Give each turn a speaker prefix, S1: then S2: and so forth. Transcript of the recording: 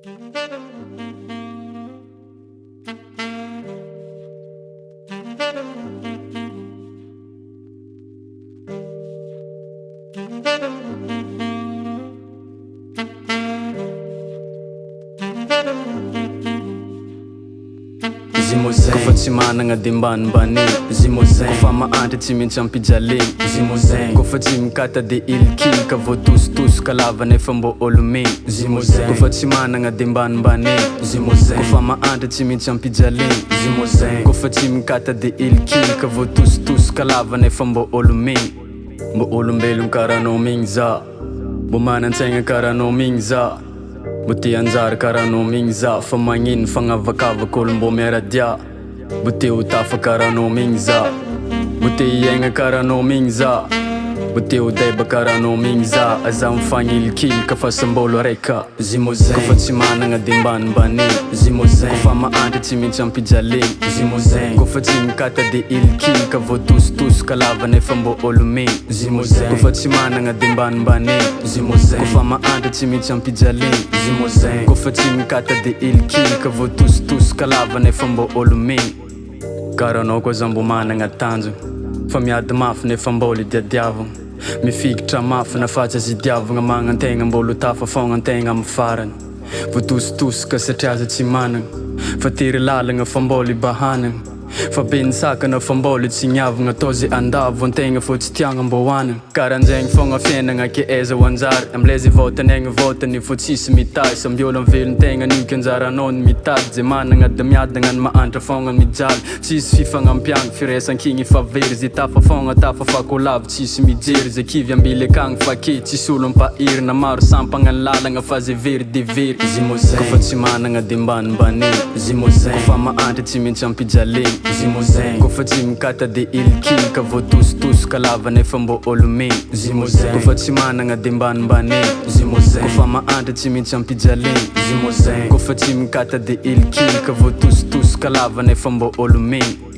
S1: Zimozeng Kofa tsy managna de mbanimbany Zimozeng Kofa mahantra tsy maintsy ampijaligny Zimozeng Kofa tsy mikata de ilikily ka voatositosoka lava nefa mbô olomeny Zimozeng Kofa tsy managna de mbanimbany Zimozeng Kofa mahantra tsy maintsy ampijaligny Zimozeng Kofa tsy mikata de ilikily ka voatositosoka lava nefa mbô olomeny Mbô olombelogno karaha anao migny za Mbô manan-tsaigna karaha anao migny za Mbô te anjara karaha anao migny za Fa magnino fagnavakavaka olo mbô miara-dia Mbô te ho tafa karaha anao migny za Mbô te hiaigna karaha anao migny za Mbô te ho deba karaha anao migny za Aza mifagnilikily ka fa sambôlo araika Zimozeng Kofa tsy managna de mbanimbany Zimozeng Kofa mahantra tsy maintsy ampijaligny Zimozeng Kofa tsy mikata de ilikily ka voatositosoka lava nefa mbô olomeny Zimozeng Kofa tsy managna de mbanimbany Zimozeng Kofa mahantra tsy maintsy ampijaligny Zimozeng Kofa tsy mikata de ilikily ka voatositosoka lava nefa mbô olomeny Karaha anao koa za mbô managna tanjogna Fa miady mafy nefa mbôla idiadiavagna Mifikitra mafy na fa tsy azy diavagna Magnan-tegna mbôla tafa fogna an-tegna amy farany Voatositosoka satria aza tsy managna Fa tery lalagna fa mbôla ibahanagna Fa benisakana fa mbôla tsy niavagna Atao ze andavo an-tegna fô tsy tiagna mbô hoanagna Karan'zegny fogna fiainagna ke aiza ho anjary Amle ze vôtanegna vôtany fô tsisy mitahy Sambiôla velon-tegna niky anjaranao ny mitady Ze managna da miadagna ny mahantra fogna mijaly Tsisy fifagnampiagna firaisan-kigny fa very Ze tafa fogna tafa fa kolavy tsisy mijery Ze kivy ambily akagny fa ke tsisy olo mpahirina Maro sampagna ny lalagna fa ze very de very Zimozeng Kofa tsy managna de mbanimbany Zimozeng Kofa mahantra tsy maintsy ampijaligny Zimozeng Kofa tsy mikata de ilikily ka voatositosoka lava nefa mbô olomeny Zimozeng Kofa tsy managna de mbanimbany Zimozeng Kofa mahantra tsy maintsy ampijaligny Zimozeng Kofa tsy mikata de ilikily ka voatositosoka lava nefa mbô olomeny